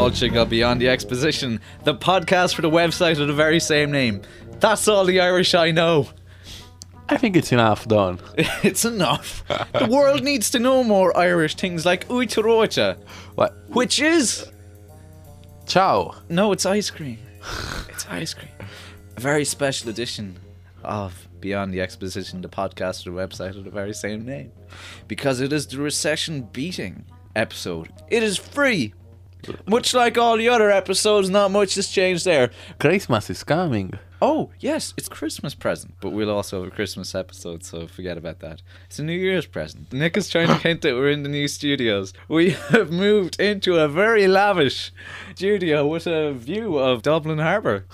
launching of Beyond the Exposition, the podcast for the website of the very same name. That's all the Irish I know. I think it's enough, Don. It's enough. The world needs to know more Irish things like Uitarocha. What? Which is... Ciao. No, it's ice cream. It's ice cream. A very special edition of Beyond the Exposition, the podcast for the website of the very same name. Because it is the recession-beating episode. It is free. Much like all the other episodes, not much has changed there. Christmas is coming. Oh, yes, it's Christmas present. But we'll also have a Christmas episode, so forget about that. It's a New Year's present. Nick is trying to hint that we're in the new studios. We have moved into a very lavish studio with a view of Dublin Harbour.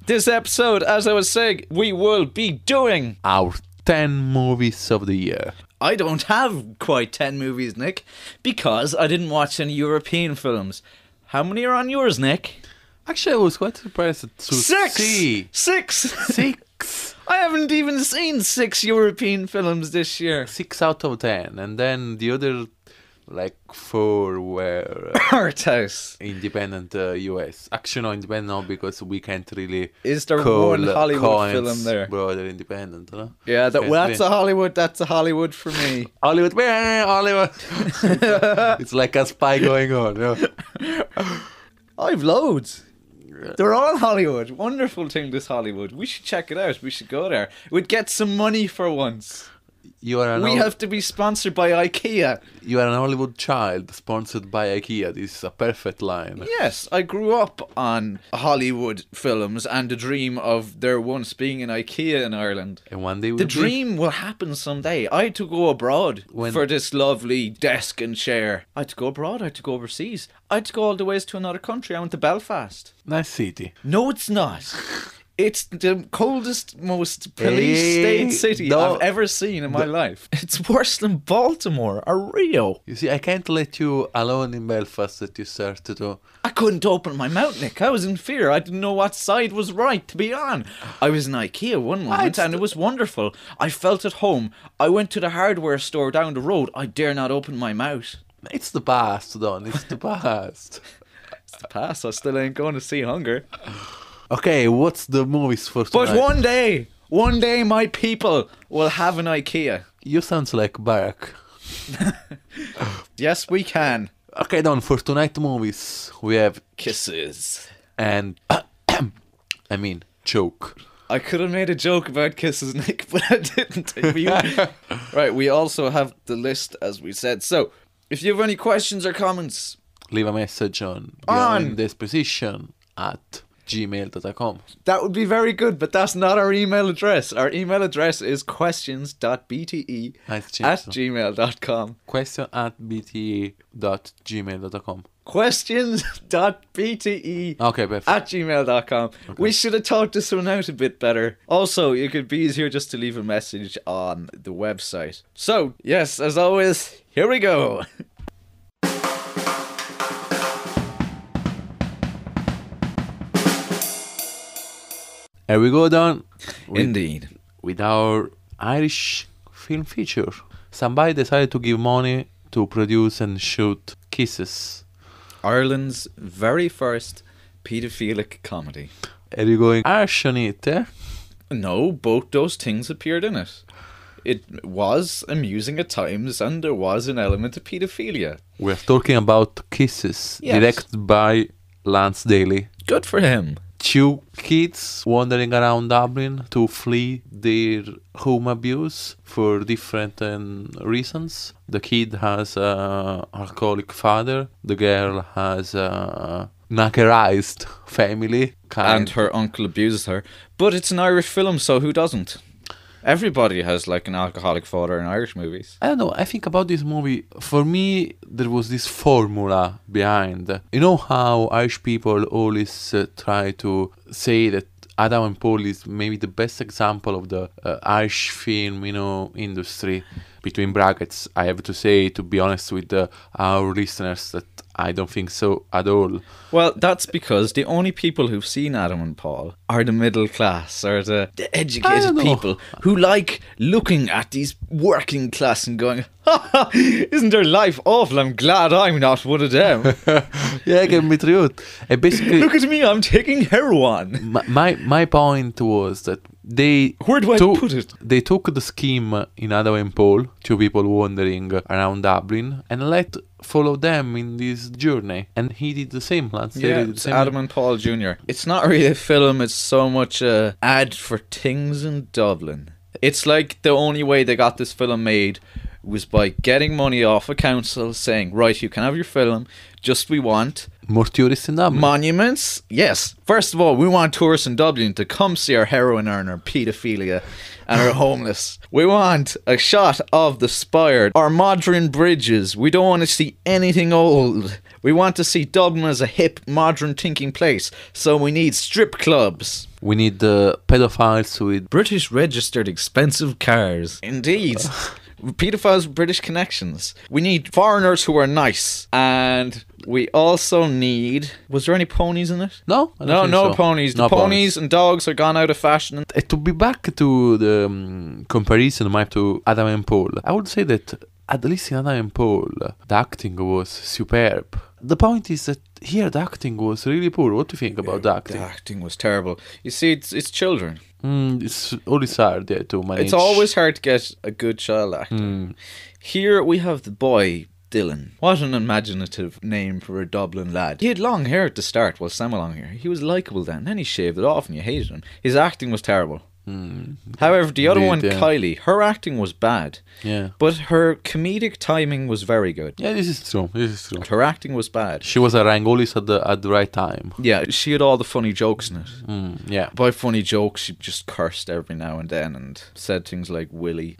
This episode, as I was saying, we will be doing Our 10 movies of the year. I don't have quite 10 movies, Nick, because I didn't watch any European films. How many are on yours, Nick? Actually, I was quite surprised to see. Six! I haven't even seen 6 European films this year. 6 out of 10. And then the other, 4 were Art House. independent US. Actually, no, independent no, because we can't really Is there call one Hollywood Coens film there? brother independent, no? Yeah, that's a Hollywood for me. Hollywood. It's like a spy going on. I've loads. They're all Hollywood. Wonderful thing, this Hollywood. We should check it out. We should go there. We'd get some money for once. You are We have to be sponsored by IKEA. You are an Hollywood child sponsored by IKEA. This is a perfect line. Yes, I grew up on Hollywood films and the dream of there once being an IKEA in Ireland. And one day The dream will happen someday. I had to go abroad for this lovely desk and chair. I had to go abroad. I had to go overseas. I had to go all the ways to another country. I went to Belfast. Nice city. No, it's not. It's the coldest, most police-state city I've ever seen in my life. It's worse than Baltimore or Rio. You see, I can't let you alone in Belfast that you started to... I couldn't open my mouth, Nick. I was in fear. I didn't know what side was right to be on. I was in IKEA one moment and it was wonderful. I felt at home. I went to the hardware store down the road. I dare not open my mouth. It's the past, Don. It's the past. It's the past. I still ain't going to see Hunger. Okay, what's the movies for tonight? But one day my people will have an IKEA. You sound like Barack. Yes, we can. Okay, Don, for tonight movies, we have Kisses. And... Choke. I could have made a joke about Kisses, Nick, but I didn't. Right, we also have the list, as we said. So, if you have any questions or comments... Leave a message on Beyond the Exposition at gmail.com. That would be very good, but that's not our email address. Our email address is questions.bte@gmail.com. question@bte.gmail.com. questions.bte Okay, perfect. @gmail.com. Okay. We should have talked this one out a bit better. Also, it could be easier just to leave a message on the website. So, yes, as always, here we go. Here we go, Don. Indeed. With our Irish film feature. Somebody decided to give money to produce and shoot Kisses. Ireland's very first paedophilic comedy. Are you going harsh on it, eh? No, both those things appeared in it. It was amusing at times, and there was an element of paedophilia. We're talking about Kisses, Yes. directed by Lance Daly. Good for him. 2 kids wandering around Dublin to flee their home abuse for different reasons. The kid has an alcoholic father. The girl has a knackerized family. And her uncle abuses her. But it's an Irish film, so who doesn't? Everybody has like an alcoholic father in Irish movies. I don't know, I think about this movie, for me, there was this formula behind. You know how Irish people always try to say that Adam and Paul is maybe the best example of the Irish film, industry. Between brackets, I have to say, to be honest with our listeners, that I don't think so at all. Well, that's because the only people who've seen Adam and Paul are the middle class or the I educated don't know. people who like looking at these working class and going, ha ha, isn't their life awful? I'm glad I'm not one of them. Yeah, I can be true. Basically, Look at me, I'm taking heroin. my point was that Where do I put it? They took the scheme in Adam and Paul, two people wandering around Dublin, and let follow them in this journey. And he did the same. Yeah, it's Adam and Paul Jr. It's not really a film, it's so much a ad for things in Dublin. It's like the only way they got this film made was by getting money off a council saying, right, you can have your film, just we want more tourists in Dublin. monuments. Yes. First of all, we want tourists in Dublin to come see our heroin earner, paedophilia, and our homeless. We want a shot of the spire, our modern bridges. We don't want to see anything old. We want to see Dublin as a hip, modern thinking place. So we need strip clubs. We need the pedophiles with British registered expensive cars. Indeed. Pedophiles with British connections. We need foreigners who are nice. And we also need... Was there any ponies in it? no, I don't think No so. ponies. The No ponies and dogs are gone out of fashion. To be back to the comparison map to Adam and Paul, I would say that at least in Adam and Paul, the acting was superb. The point is that here the acting was really poor. What do you think about the acting? The acting was terrible. You see, it's children. It's always hard to manage. It's always hard to get a good child actor. Here we have the boy, Dylan. What an imaginative name for a Dublin lad. He had long hair at the start, well, semi-long hair. He was likeable then he shaved it off and you hated him. His acting was terrible. However, the other one, Kylie, her acting was bad. Yeah. But her comedic timing was very good. Yeah, this is true. Her acting was bad. She was a Rangolis at the right time. Yeah, she had all the funny jokes in it. Yeah. By funny jokes, she just cursed every now and then and said things like Willy.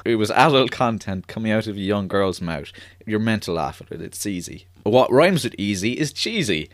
It was adult content coming out of a young girl's mouth. You're meant to laugh at it. It's easy. What rhymes with easy is cheesy.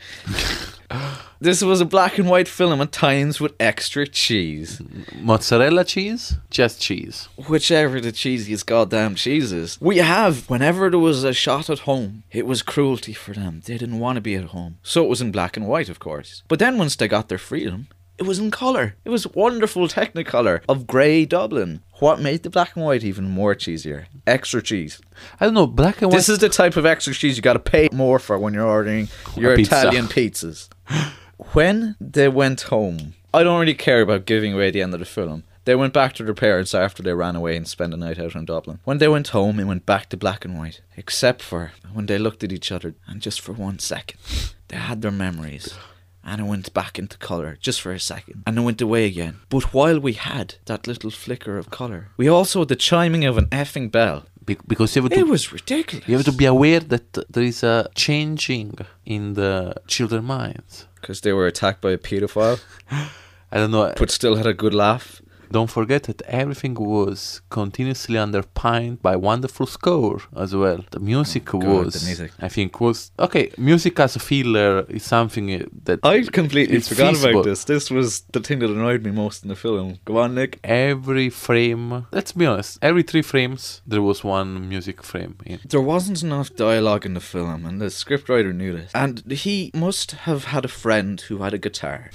This was a black and white film at times with extra cheese. Mozzarella cheese? Just cheese. Whichever the cheesiest goddamn cheese is. We have, whenever there was a shot at home, it was cruelty for them. They didn't want to be at home. So it was in black and white, of course. But then once they got their freedom, it was in colour. It was wonderful technicolor of grey Dublin. What made the black and white even more cheesier? Extra cheese. I don't know, black and white... This is the type of extra cheese you got to pay more for when you're ordering your pizza. Italian pizzas. When they went home, I don't really care about giving away the end of the film. They went back to their parents after they ran away and spent a night out in Dublin. When they went home, it went back to black and white. Except for when they looked at each other and just for 1 second, they had their memories. And it went back into colour, just for a second. And it went away again. But while we had that little flicker of colour, we also had the chiming of an effing bell. Because you have to, It was ridiculous. you have to be aware that there is a changing in the children's minds. Because they were attacked by a paedophile, I don't know. but still had a good laugh. Don't forget that everything was continuously underpinned by wonderful score as well. The music was, the music. I think, was... Okay, music as a filler is something that... I completely it's forgot feasible. about this. This was the thing that annoyed me most in the film. Go on, Nick. Every frame... Let's be honest. Every 3 frames, there was one music frame in. There wasn't enough dialogue in the film, and the scriptwriter knew this. And he must have had a friend who had a guitar.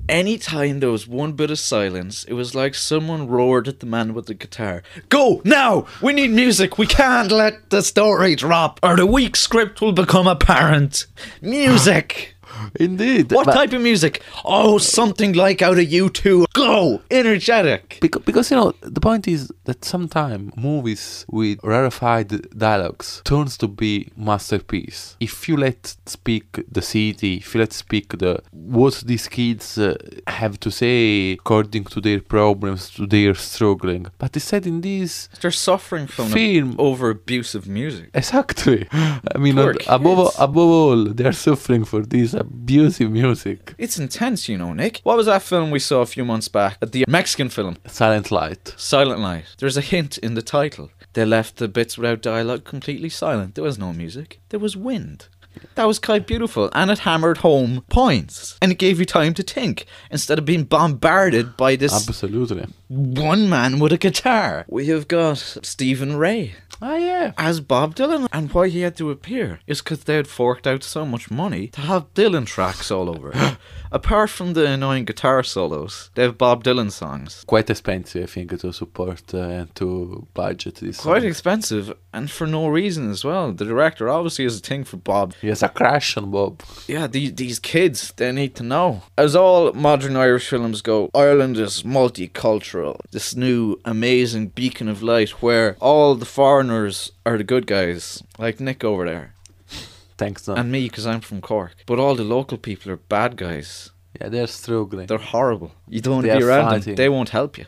Anytime there was one bit of silence, it was like someone roared at the man with the guitar. Go, now! We need music! We can't let the story drop, or the weak script will become apparent. Music! Indeed. What but- type of music? Oh, something like out of U2. Go! Energetic! Because, you know, the point is that sometimes movies with rarefied dialogues turns to be masterpiece. If you let speak the city, if you let speak the what these kids have to say according to their problems, to their struggling. But instead in this They're suffering from film... over abusive music. Exactly. I mean, Poor above kids. all, they're suffering for this abusive music. It's intense, you know, Nick. What was that film we saw a few months back? The Mexican film, Silent Light. Silent Night. There's a hint in the title. They left the bits without dialogue completely silent. There was no music. There was wind. That was quite beautiful, and it hammered home points, and it gave you time to think instead of being bombarded by this Absolutely. one man with a guitar. We have got Stephen Ray Ah, yeah. as Bob Dylan, and why he had to appear is because they had forked out so much money to have Dylan tracks all over it. Apart from the annoying guitar solos, they have Bob Dylan songs. Quite expensive, I think, to support and to budget this. Quite song. expensive, and for no reason as well. The director obviously has a thing for Bob. He has a crush on Bob. Yeah, these kids, they need to know. As all modern Irish films go, Ireland is multicultural. This new amazing beacon of light where all the foreigners are the good guys, like Nick over there. Thanks, Don. And me, because I'm from Cork. But all the local people are bad guys. Yeah, they're struggling. They're horrible. You don't want They to be are around them. fighting. They won't help you.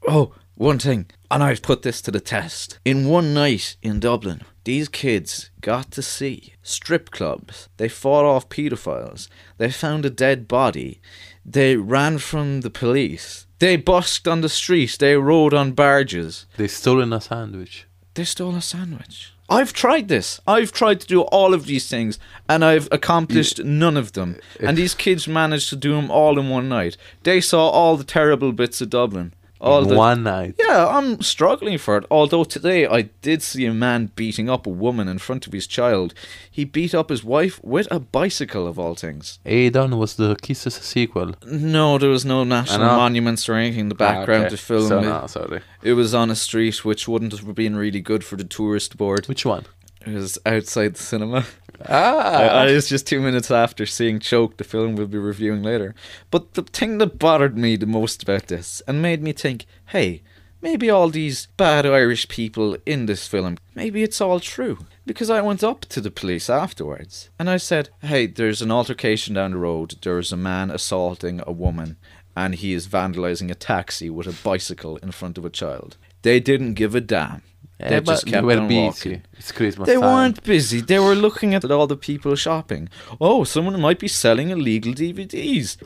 Oh, one thing. And I've put this to the test. In one night in Dublin, these kids got to see strip clubs. They fought off paedophiles. They found a dead body. They ran from the police. They busked on the street. They rode on barges. They stolen a sandwich. They stole a sandwich. I've tried this. I've tried to do all of these things, and I've accomplished none of them. And these kids managed to do them all in one night. They saw all the terrible bits of Dublin. One night. Yeah, I'm struggling for it. Although today I did see a man beating up a woman in front of his child. He beat up his wife with a bicycle, of all things. Hey, Don, was the Kisses a sequel? No, there was no national monuments or anything in the background to film so, it. no, sorry. It was on a street which wouldn't have been really good for the tourist board. Which one? It was outside the cinema. Ah! I was just 2 minutes after seeing Choke, the film we'll be reviewing later. But the thing that bothered me the most about this and made me think, hey, maybe all these bad Irish people in this film, maybe it's all true. Because I went up to the police afterwards and I said, hey, there's an altercation down the road. There's a man assaulting a woman and he is vandalising a taxi with a bicycle in front of a child. They didn't give a damn. Yeah, They but just kept they were on busy. walking. It's Christmas They time. weren't busy. They were looking at all the people shopping. Oh, someone might be selling illegal DVDs.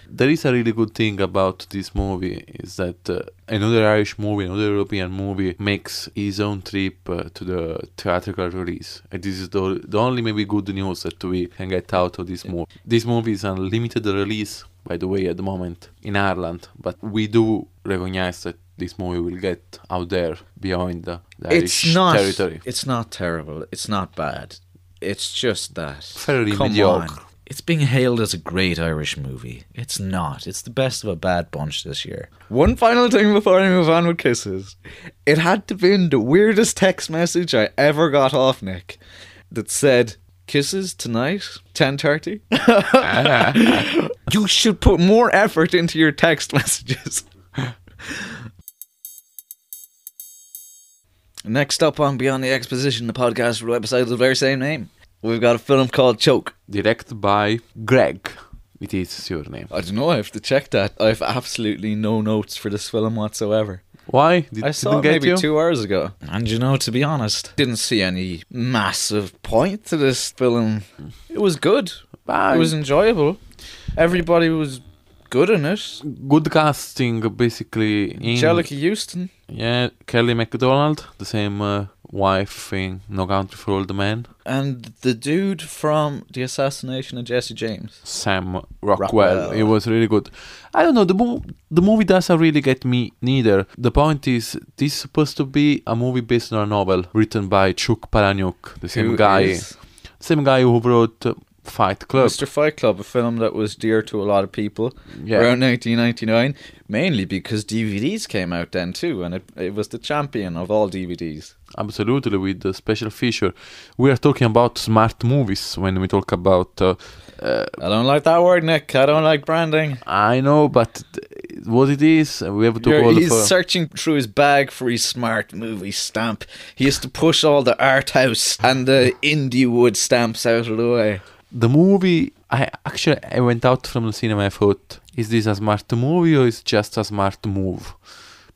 There is a really good thing about this movie is that another Irish movie, another European movie makes his own trip to the theatrical release. And this is the only maybe good news that we can get out of this movie. This movie is a limited release, by the way, at the moment in Ireland. But we do recognize that this movie will get out there beyond the Irish territory. It's not terrible. It's not bad. It's just that. Fairly Come mediocre. on. It's being hailed as a great Irish movie. It's not. It's the best of a bad bunch this year. One final thing before I move on with Kisses. It had to be the weirdest text message I ever got off Nick that said, Kisses tonight, 10:30. You should put more effort into your text messages. Next up on Beyond the Exposition, the podcast website of the very same name, we've got a film called Choke. Directed by Greg. It is your name. I don't know, I have to check that. I have absolutely no notes for this film whatsoever. Why? I saw it maybe 2 hours ago. And you know, to be honest, didn't see any massive point to this film. It was good. It was enjoyable. Everybody was good in it. Good casting, basically. Angelica Houston. Yeah, Kelly MacDonald, the same wife in No Country for Old Men. And the dude from The Assassination of Jesse James. Sam Rockwell. It was really good. I don't know, the movie doesn't really get me neither. The point is, this is supposed to be a movie based on a novel written by Chuck Palahniuk, the same guy who wrote Fight Club. Mr. Fight Club, a film that was dear to a lot of people around 1999, mainly because DVDs came out then too, and it was the champion of all DVDs. Absolutely, with the special feature. We are talking about smart movies when we talk about... I don't like that word, Nick. I don't like branding. I know, but what it is, we have to call He's searching through his bag for his smart movie stamp. He has to push all the art house and the indie wood stamps out of the way. The movie, I went out from the cinema, I thought, is this a smart movie or is just a smart move?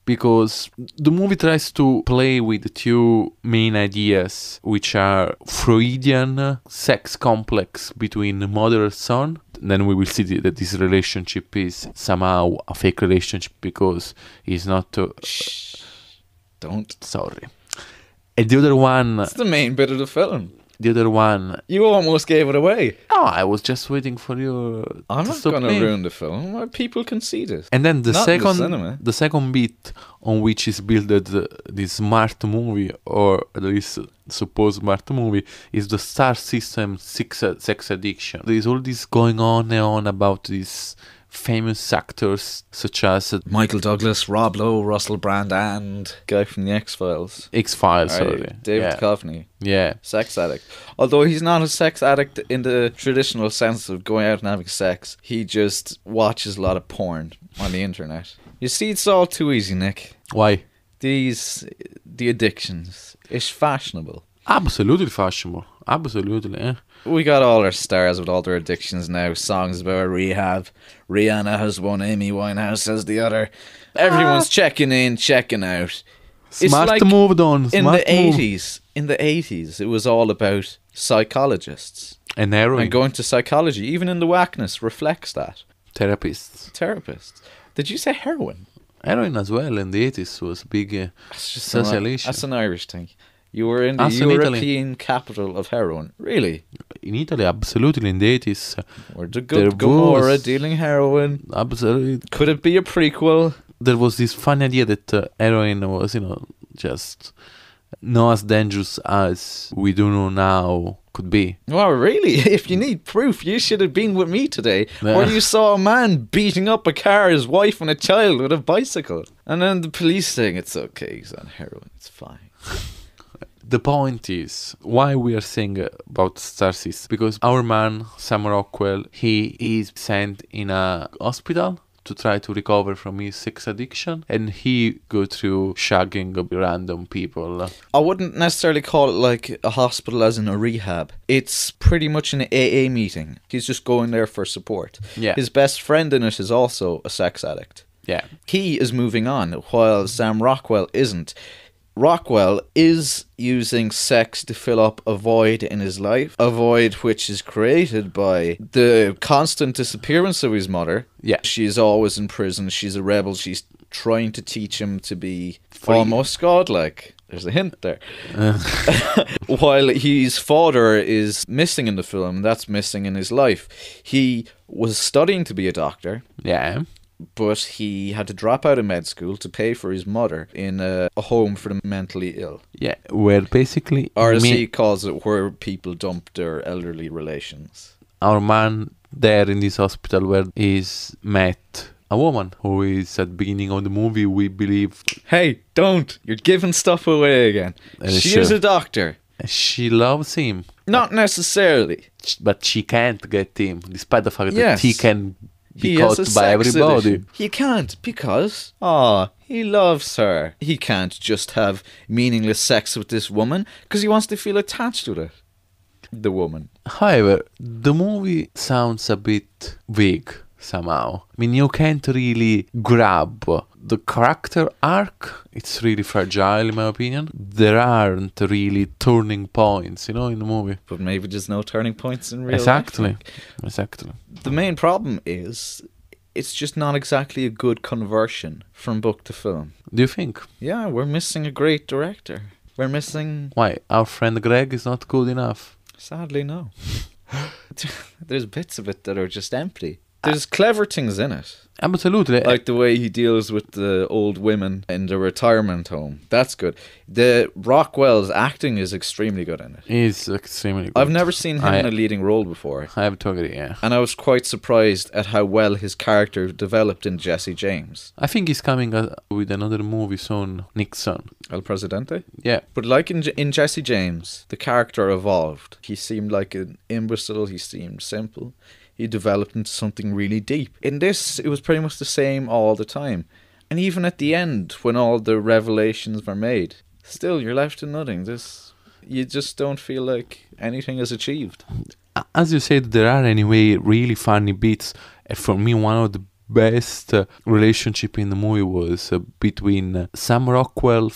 Because the movie tries to play with two main ideas, which are Freudian sex complex between mother and son. Then we will see that this relationship is somehow a fake relationship because he's not... Don't. Sorry. And the other one... It's the main bit of the film. The other one... You almost gave it away. Oh, I was just waiting for you I'm to not stop going to me. ruin the film. People can see this. And then Not in the cinema. the second bit on which is built this smart movie, or at least supposed smart movie, is the star system sex addiction. There is all this going on and on about these famous actors such as Michael Douglas, Rob Lowe, Russell Brand, and guy from the X-Files. X-Files, sorry. David Yeah. Duchovny. Yeah. Sex addict. Although he's not a sex addict in the traditional sense of going out and having sex. He just watches a lot of porn on the internet. You see, it's all too easy, Nick. Why? The addictions. It's fashionable. Absolutely fashionable. Absolutely, eh? We got all our stars with all their addictions now. Songs about rehab. Rihanna has one, Amy Winehouse has the other. Everyone's checking in, checking out. Smart like move, Don. In Smart the move. 80s, it was all about psychologists. And heroin. And going to psychology, even in the whackness, reflects that. Therapists. Therapists. Did you say heroin? Heroin as well in the 80s was a big That's just social issue. That's an Irish thing. You were in the Us in Italy. European capital of heroin. Really? In Italy, absolutely, in the 80s. Or the There good Gomorrah was- dealing heroin. Absolutely. Could it be a prequel? There was this funny idea that heroin was, just not as dangerous as we do know now could be. Well, really? If you need proof, you should have been with me today. Yeah. Or you saw a man beating up a car, his wife and a child with a bicycle. And then the police saying it's okay, he's on heroin, it's fine. The point is, why we are saying about Star System, because our man, Sam Rockwell, he is sent in a hospital to try to recover from his sex addiction, and he go through shagging random people. I wouldn't necessarily call it like a hospital as in a rehab. It's pretty much an AA meeting. He's just going there for support. Yeah. His best friend in it is also a sex addict. Yeah. He is moving on, while Sam Rockwell isn't. Rockwell is using sex to fill up a void in his life, a void which is created by the constant disappearance of his mother. Yeah. She's always in prison, she's a rebel, she's trying to teach him to be Free. almost godlike. There's a hint there. While his father is missing in the film, that's missing in his life. He was studying to be a doctor, Yeah. but he had to drop out of med school to pay for his mother in a home for the mentally ill. Yeah. Where basically, Or as he calls it, where people dump their elderly relations. our man there in this hospital where he's met a woman who is at the beginning of the movie, we believe Hey, don't! You're giving stuff away again. She sure. is a doctor. she loves him, Not necessarily. but she can't get him, despite the fact Yes. that he can be He has caught a by sex everybody. addiction. He can't because, he loves her. He can't just have meaningless sex with this woman because he wants to feel attached with it. The woman. However, the movie sounds a bit vague somehow. I mean, you can't really grab the character arc. It's really fragile, in my opinion. There aren't really turning points, in the movie. But maybe there's no turning points in real Exactly. life. Exactly. The main problem is it's just not exactly a good conversion from book to film. Do you think? Yeah, we're missing a great director. We're missing... Why? Our friend Greg is not good enough? Sadly, no. There's bits of it that are just empty. There's clever things in it. Absolutely. Like the way he deals with the old women in the retirement home. That's good. The Rockwell's acting is extremely good in it. He's extremely good. I've never seen him in a leading role before. I have to agree, yeah. And I was quite surprised at how well his character developed in Jesse James. I think he's coming with another movie soon, Nixon. El Presidente? Yeah. But like in Jesse James, the character evolved. He seemed like an imbecile. He seemed simple. He developed into something really deep. In this, it was pretty much the same all the time. And even at the end, when all the revelations were made, still you're left to nothing. You just don't feel like anything is achieved. As you said, there are anyway really funny bits. For me, one of the best relationship in the movie was between Sam Rockwell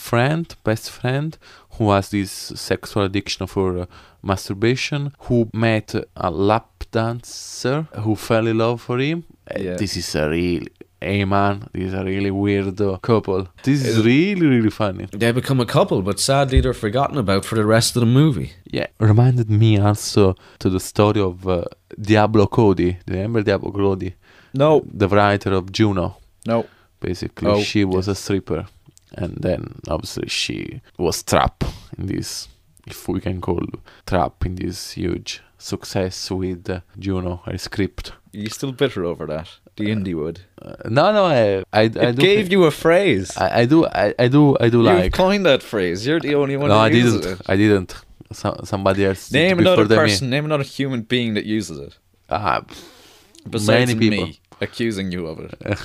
best friend, who has this sexual addiction for masturbation, who met a lap dancer who fell in love for him. Yeah. This is a really hey man, this is a really weird couple. This is really, really funny. They become a couple, but sadly they're forgotten about for the rest of the movie. Yeah, reminded me also to the story of Diablo Cody. Do you remember Diablo Cody? No. The writer of Juno. No. Basically, she was a stripper. And then, obviously, she was trapped in this, if we can call trap, in this huge success with Juno, her script. You're still bitter over that? The indie would. No, I do gave you a phrase. I do like. You've coined that phrase. You're the only one who uses it. I didn't. Somebody else. Name another person. Name another human being that uses it. Besides me accusing you of it.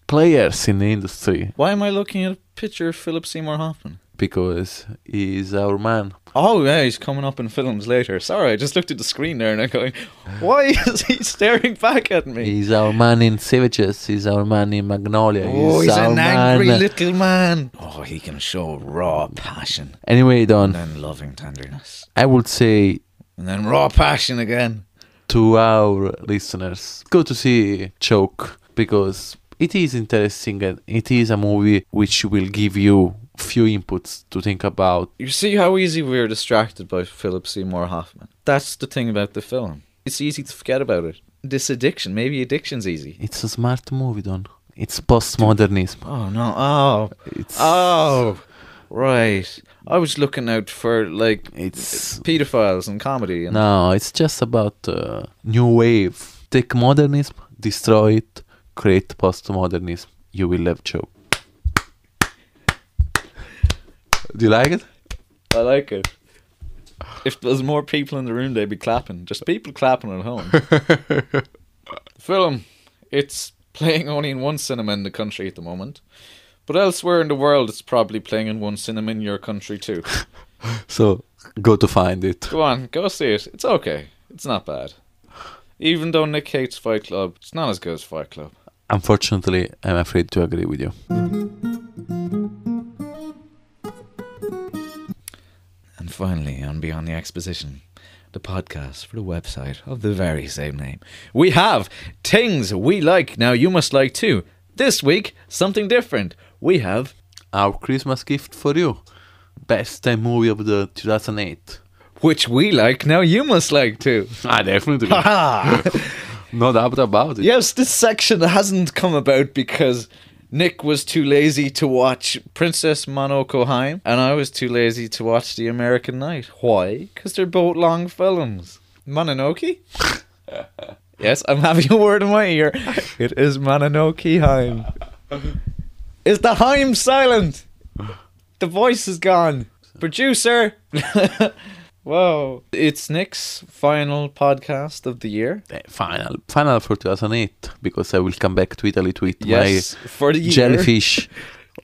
Players in the industry. Why am I looking at a picture of Philip Seymour Hoffman? Because he's our man. Oh yeah, he's coming up in films later. Sorry, I just looked at the screen there and I'm going, why is he staring back at me? He's our man in Savages. He's our man in Magnolia. He's an angry little man. Oh, he can show raw passion. Anyway, Don. And then loving tenderness. I would say... And then raw passion again. To our listeners, go to see Choke, because it is interesting and it is a movie which will give you few inputs to think about. You see how easy we're distracted by Philip Seymour Hoffman. That's the thing about the film. It's easy to forget about it. This addiction, maybe addiction's easy. It's a smart movie, Don. It's postmodernism. Oh no! Oh, right. I was looking out for it's pedophiles and comedy. No, it's just about new wave. Take modernism, destroy it, create postmodernism. You will have Choke. Do you like it? I like it. If there's more people in the room, they'd be clapping. Just people clapping at home. Film. It's playing only in one cinema in the country at the moment. But elsewhere in the world, it's probably playing in one cinema in your country too. So, go to find it. Go on, go see it. It's okay. It's not bad. Even though Nick hates Fight Club, it's not as good as Fight Club. Unfortunately, I'm afraid to agree with you. And finally, on Beyond the Exposition, the podcast for the website of the very same name, we have things we like now you must like too. This week, something different. We have our Christmas gift for you. Best time movie of the 2008. Which we like now you must like too. Definitely. No doubt about it. Yes, this section hasn't come about because Nick was too lazy to watch Princess Mononoke Haim, and I was too lazy to watch The American Night. Why? Because they're both long films. Mononoke? Yes, I'm having a word in my ear. It is Mononoke Haim. Is the Haim silent? The voice is gone. Producer! Whoa. It's Nick's final podcast of the year. Final for 2008, because I will come back to Italy to eat my for the year. Jellyfish.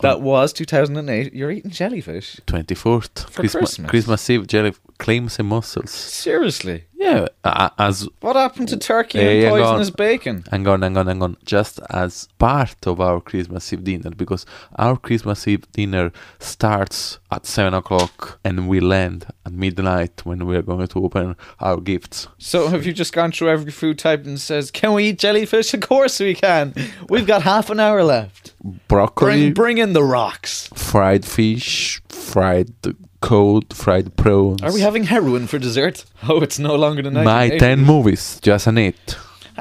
That was 2008. You're eating jellyfish. 24th. For Christmas. Christmas Eve, clams and mussels. Seriously? Yeah. What happened to turkey and poisonous bacon? Hang on. Just as part of our Christmas Eve dinner, because our Christmas Eve dinner starts at 7 o'clock and will end at midnight when we are going to open our gifts. So have you just gone through every food type and says, can we eat jellyfish? Of course we can. We've got half an hour left. Broccoli. Bring in the rocks. Fried fish, fried cod, fried prawns. Are we having heroin for dessert? Oh, it's no longer the night. My 10 movies, just an 8.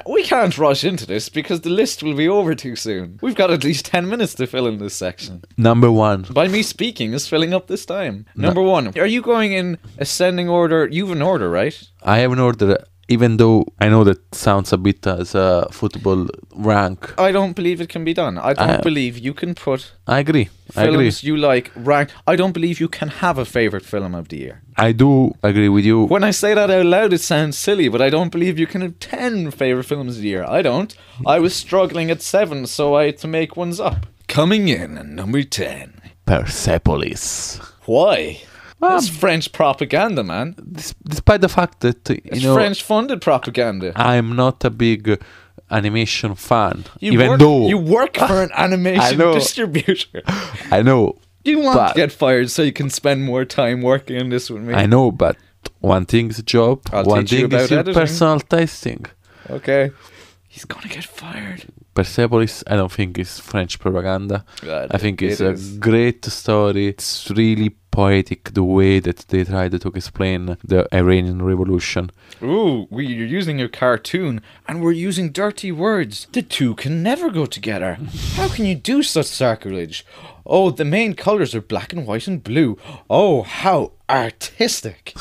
We can't rush into this because the list will be over too soon. We've got at least 10 minutes to fill in this section. Number 1. By me speaking is filling up this time. Number 1. Are you going in ascending order? You have an order, right? I have an order. Even though I know that sounds a bit as a football rank. I don't believe it can be done. I don't believe you can put I agree. films you like rank. I don't believe you can have a favourite film of the year. I do agree with you. When I say that out loud, it sounds silly, but I don't believe you can have 10 favourite films of the year. I don't. I was struggling at 7, so I had to make ones up. Coming in at number 10. Persepolis. Why? It's French propaganda, man. Despite the fact that, it's French-funded propaganda. I'm not a big animation fan. You work for an animation distributor. I know. You want to get fired so you can spend more time working on this with me. I know, but one thing is a job. One thing is your personal tasting. Okay. He's gonna get fired. Persepolis, I don't think it's French propaganda. God, I think it's it a is. great story. It's really poetic the way that they tried to explain the Iranian Revolution. Ooh, you're using a cartoon and we're using dirty words. The two can never go together. How can you do such sacrilege? Oh, the main colours are black and white and blue. Oh, how artistic.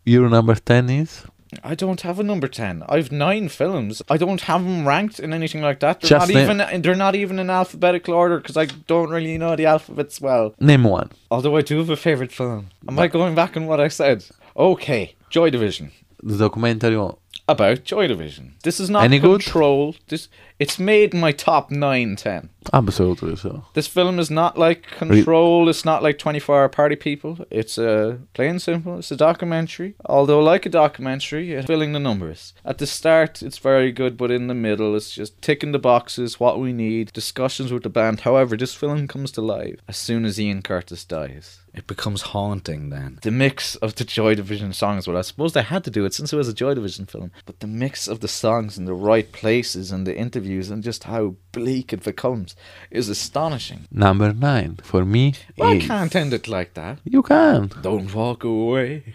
Your number 10 is? I don't have a number 10. I've 9 films. I don't have them ranked in anything like that. They're not even in alphabetical order because I don't really know the alphabets well. Name one. Although I do have a favourite film. Am I going back on what I said? Okay, Joy Division. The documentary one. About Joy Division. This is not Any good? Control. It's made in my top 9-10. Absolutely so. This film is not like Control. It's not like 24-Hour Party People. It's plain and simple. It's a documentary. Although, like a documentary, it's filling the numbers. At the start, it's very good, but in the middle, it's just ticking the boxes, what we need, discussions with the band. However, this film comes to life as soon as Ian Curtis dies. It becomes haunting then. The mix of the Joy Division songs, well, I suppose they had to do it since it was a Joy Division film, but the mix of the songs in the right places and the interviews and just how bleak it becomes is astonishing. Number 9 for me I is... can't end it like that. You can. Don't walk away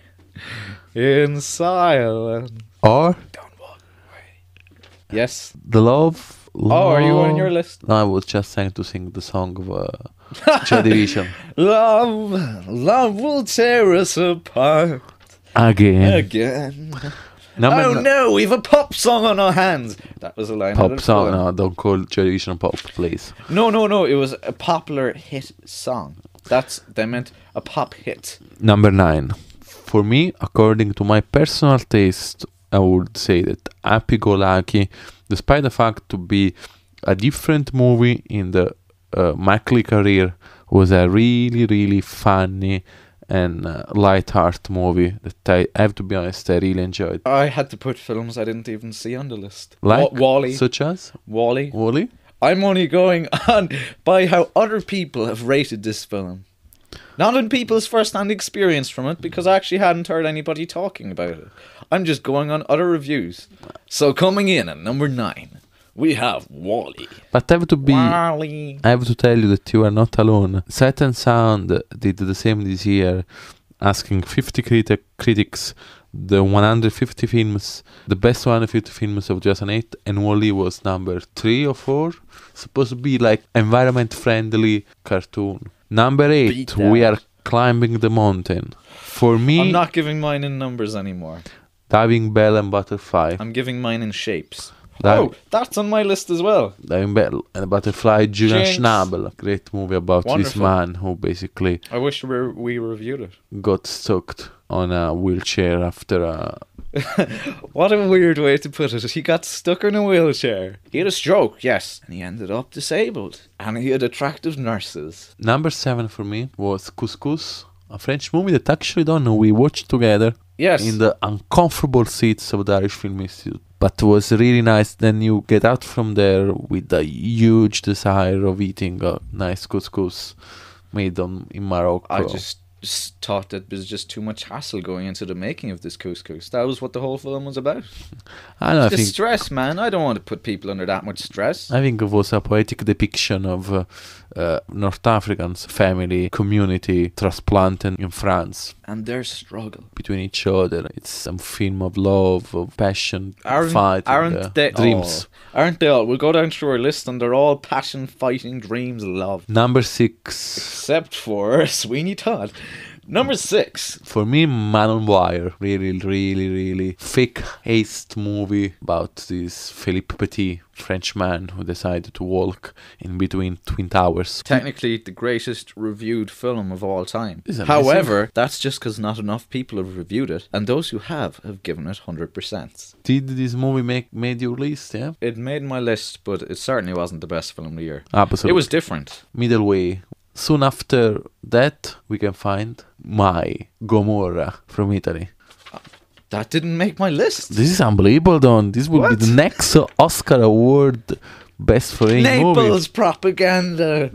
in silence. Or Don't walk away. Yes. The Love. Oh, are you on your list? No, I was just trying to sing the song of Joy Division. Love will tear us apart again. No, we've a pop song on our hands. That was a line. Pop song? No, don't call Joy Division pop, please. No. It was a popular hit song. They meant a pop hit. Number 9. For me, according to my personal taste, I would say that Happy Go Lucky, despite the fact to be a different movie in the Macaulay career, was a really, really funny and light-hearted movie that I have to be honest, I really enjoyed. I had to put films I didn't even see on the list. Like? Wall-E. Such as? Wall-E. Wall-E? I'm only going on by how other people have rated this film. Not on people's first-hand experience from it, because I actually hadn't heard anybody talking about it. I'm just going on other reviews. So coming in at number 9, we have Wall-E. But I have to tell you that you are not alone. Sight and Sound did the same this year, asking 50 critics the 150 films, the best 150 films of 2008, and Wall-E was number 3 or 4. Supposed to be like environment-friendly cartoon. Number 8, we are climbing the mountain. For me, I'm not giving mine in numbers anymore. Diving Bell and Butterfly. I'm giving mine in shapes. That's on my list as well. Diving Bell and Butterfly, Julian Jinx. Schnabel. Great movie about this Wonderful. man who basically I wish we reviewed it. got stuck on a wheelchair after a... What a weird way to put it. He got stuck in a wheelchair. He had a stroke, yes. And he ended up disabled. And he had attractive nurses. Number 7 for me was Couscous, a French movie that actually we watched together. Yes. In the uncomfortable seats of the Irish Film Institute. But it was really nice. Then you get out from there with a huge desire of eating a nice couscous made in Morocco. I just thought that there was just too much hassle going into the making of this couscous. That was what the whole film was about. I think stress, man. I don't want to put people under that much stress. I think it was a poetic depiction of North Africans' family, community, transplanted in France. And their struggle. Between each other. It's some film of love, of passion, fight, aren't they dreams. All? Aren't they all? We'll go down through our list and they're all passion, fighting, dreams, love. Number 6. Except for Sweeney Todd. Number 6. For me, Man on Wire. Really, really, really fake-haste movie about this Philippe Petit, French man who decided to walk in between Twin Towers. Technically the greatest reviewed film of all time. However, that's just because not enough people have reviewed it, and those who have given it 100%. Did this movie made your list, yeah? It made my list, but it certainly wasn't the best film of the year. Absolutely. It was different. Middle way. Soon after that, we can find My Gomorrah from Italy. That didn't make my list. This is unbelievable, Don. This will be the next Oscar award best foreign movie. Naples propaganda.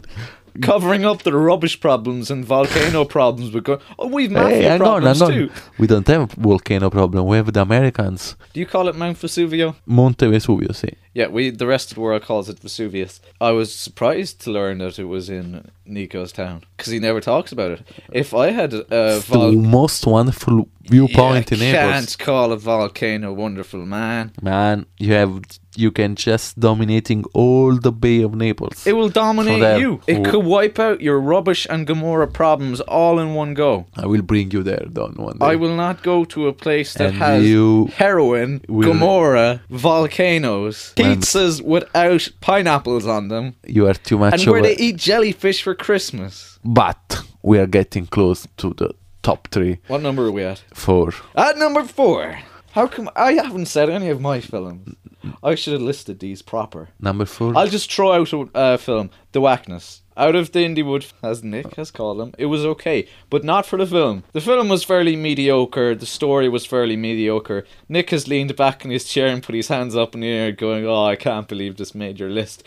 covering up the rubbish problems and volcano problems. We've Hey, mafia hang on, problems hang on. too. We don't have a volcano problem. We have the Americans. Do you call it Mount Vesuvio? Monte Vesuvio, sì. Yeah, the rest of the world calls it Vesuvius. I was surprised to learn that it was in Nico's town, because he never talks about it. If I had a The most wonderful viewpoint in you Naples. can't call a volcano wonderful, man. Man, you can just dominating all the Bay of Naples. It will dominate Forever. you. It could wipe out your rubbish and Gomorrah problems all in one go. I will bring you there, Don, one day. I will not go to a place that And has you heroin, will- Gomorrah, volcanoes, pizzas without pineapples on them, You are too much and where over. they eat jellyfish for Christmas. But we are getting close to the top 3. What number are we at? 4. At number 4. How come I haven't said any of my films? I should have listed these proper. Number 4. I'll just throw out a film, The Whackness. Out of the Indiewood, as Nick has called them, it was okay, but not for the film. The film was fairly mediocre, the story was fairly mediocre. Nick has leaned back in his chair and put his hands up in the air going, oh, I can't believe this made your list.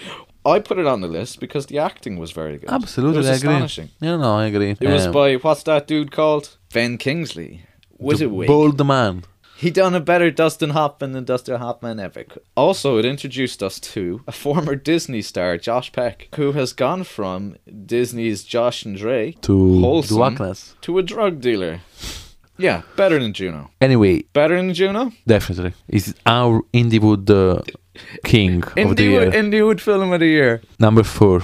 I put it on the list because the acting was very good. Absolutely, It was I agree. astonishing. No, I agree. It was by, what's that dude called? Ben Kingsley. Was it Wig? Bold man. He done a better Dustin Hoffman than Dustin Hoffman ever could. Also, it introduced us to a former Disney star, Josh Peck, who has gone from Disney's Josh and Dre To wholesome, the Wackness. to a drug dealer. Yeah, better than Juno. Anyway, Better than Juno? definitely. He's our Indiewood king of the year. Indiewood film of the year. Number 4.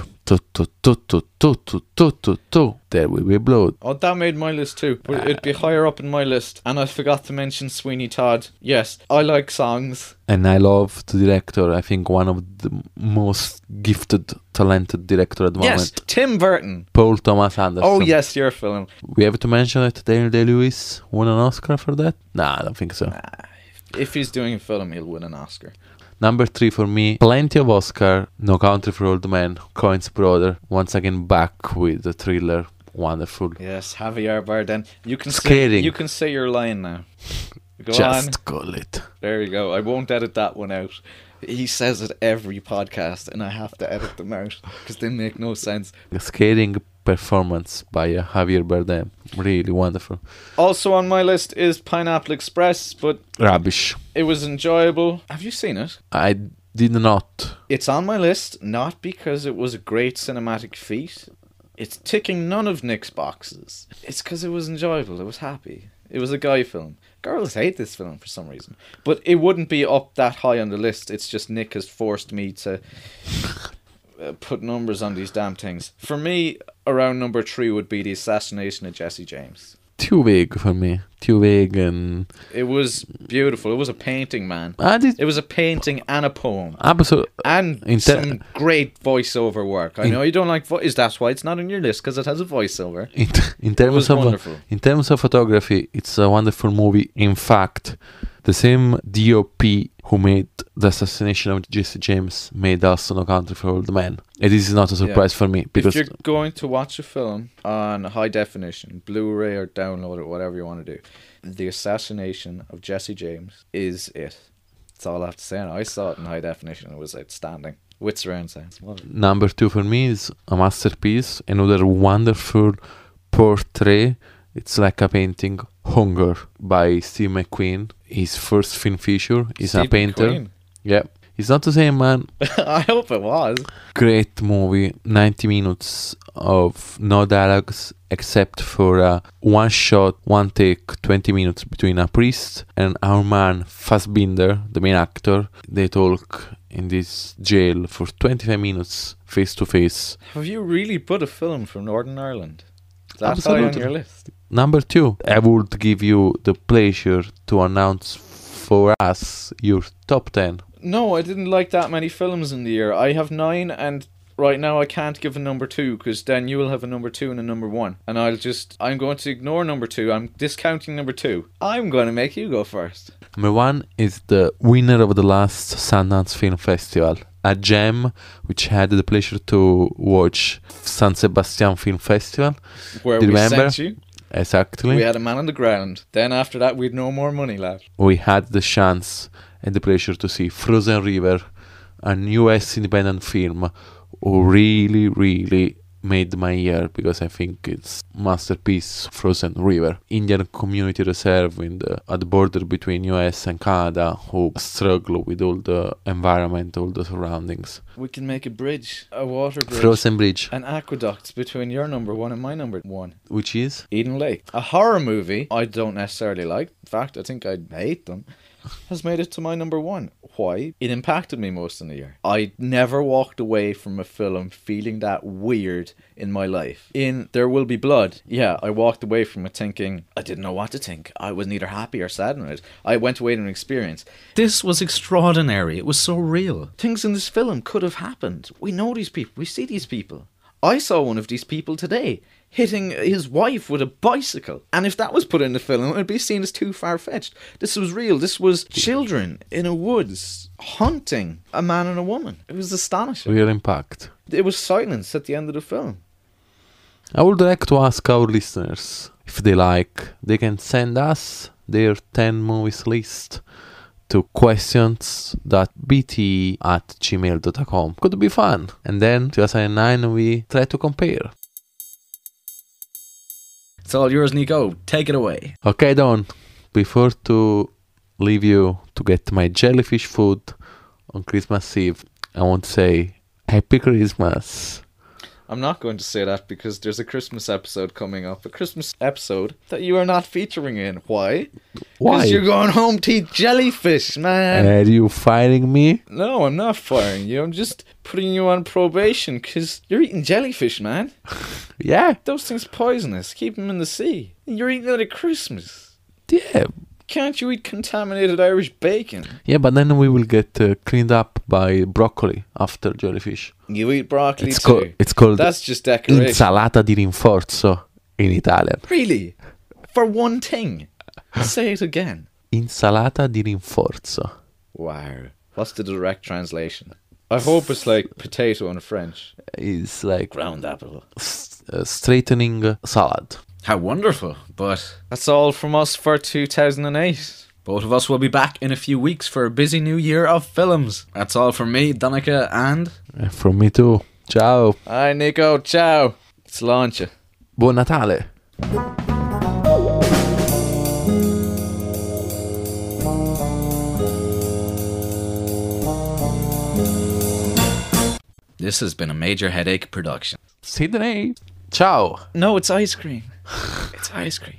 There will be blood. Oh, that made my list too. But it'd be higher up in my list. And I forgot to mention Sweeney Todd. Yes, I like songs. And I love the director. I think one of the most gifted, talented director at the Yes, moment. Tim Burton. Paul Thomas Anderson. Oh yes, your film. We have to mention that Daniel Day-Lewis won an Oscar for that? Nah, I don't think so. If he's doing a film, he'll win an Oscar. Number 3 for me, plenty of Oscar, No Country for Old Men, Coen's brother, once again back with the thriller, wonderful. Yes, Javier Bardem. You can Scaring. You can say your line now. Go Just on. call it. There you go. I won't edit that one out. He says it every podcast, and I have to edit them out because they make no sense. A scaring performance by Javier Bardem, really wonderful. Also on my list is Pineapple Express, but Rubbish. it was enjoyable. Have you seen it? I did not. It's on my list, not because it was a great cinematic feat. It's ticking none of Nick's boxes. It's because it was enjoyable. It was happy. It was a guy film. Girls hate this film for some reason. But it wouldn't be up that high on the list. It's just Nick has forced me to put numbers on these damn things. For me, around number 3 would be The Assassination of Jesse James. Too vague for me. Too vague and... It was beautiful. It was a painting, man. It was a painting and a poem. Absolutely. And some great voiceover work. I know you don't like voice. That's why it's not on your list, because it has a voiceover. In terms of wonderful. In terms of photography, it's a wonderful movie. In fact, the same DOP who made The Assassination of Jesse James made also No Country for Old Men. And this is not a surprise for me, because if you're going to watch a film on high definition, Blu-ray or download it, whatever you want to do, The Assassination of Jesse James is it. That's all I have to say. And I saw it in high definition. It was outstanding. With surround sounds. Number 2 for me is a masterpiece, another wonderful portrait. It's like a painting, Hunger, by Steve McQueen. His first film feature. He's a painter. McQueen. Yeah. He's not the same man. I hope it was. Great movie. 90 minutes of no dialogues except for a one shot, one take, 20 minutes between a priest and our man Fassbinder, the main actor. They talk in this jail for 25 minutes face to face. Have you really put a film from Northern Ireland? That's high Absolutely. on your list. Number 2, I would give you the pleasure to announce for us your top 10. No, I didn't like that many films in the year. I have 9, and right now I can't give a number 2, because then you will have a number 2 and a number 1. And I'm going to ignore number 2. I'm discounting number 2. I'm going to make you go first. Number 1 is the winner of the last Sundance Film Festival, a gem which had the pleasure to watch San Sebastian Film Festival. Where Do you we remember? sent you. Exactly. We had a man on the ground. Then after that, we'd no more money left. We had the chance and the pleasure to see Frozen River, a US independent film who really, really made my year because I think it's masterpiece. Frozen River, Indian community reserve at the border between US and Canada, who struggle with all the environment, all the surroundings. We can make a bridge, a water bridge. Frozen Bridge. An aqueduct between your number one and my number one. Which is? Eden Lake. A horror movie I don't necessarily like. In fact, I think I hate them. Has made it to my number one. Why? It impacted me most of the year. I never walked away from a film feeling that weird in my life. In There Will Be Blood, yeah, I walked away from it thinking, I didn't know what to think. I was neither happy or sad in it. I went away in an experience. This was extraordinary. It was so real. Things in this film could have happened. We know these people. We see these people. I saw one of these people today hitting his wife with a bicycle. And if that was put in the film, it would be seen as too far-fetched. This was real. This was children in a woods hunting a man and a woman. It was astonishing. Real impact. It was silence at the end of the film. I would like to ask our listeners if they like. They can send us their 10 movies list to questions.bt@gmail.com. Could be fun. And then 2009 we try to compare. It's all yours, Nico. Take it away. Okay, Don. Before to leave you to get my jellyfish food on Christmas Eve, I want to say Happy Christmas. I'm not going to say that because there's a Christmas episode coming up. A Christmas episode that you are not featuring in. Why? Why? Because you're going home to eat jellyfish, man. Are you firing me? No, I'm not firing you. I'm just putting you on probation because you're eating jellyfish, man. Yeah. Those things poisonous. Keep them in the sea. You're eating it at Christmas. Yeah. Can't you eat contaminated Irish bacon? Yeah, but then we will get cleaned up by broccoli after jellyfish. You eat broccoli It's too. It's called That's just decoration. insalata di rinforzo in Italian. Really? For one thing? Say it again. Insalata di rinforzo. Wow. What's the direct translation? I hope it's like potato in French. It's like Ground apple. straightening salad. How wonderful. But that's all from us for 2008. Both of us will be back in a few weeks for a busy new year of films. That's all from me, Donnacha, and... From me too. Ciao. Hi, Nico. Ciao. It's launch. Buon Natale. This has been a Major Headache production. Sydney. Ciao. No, it's ice cream. It's ice cream.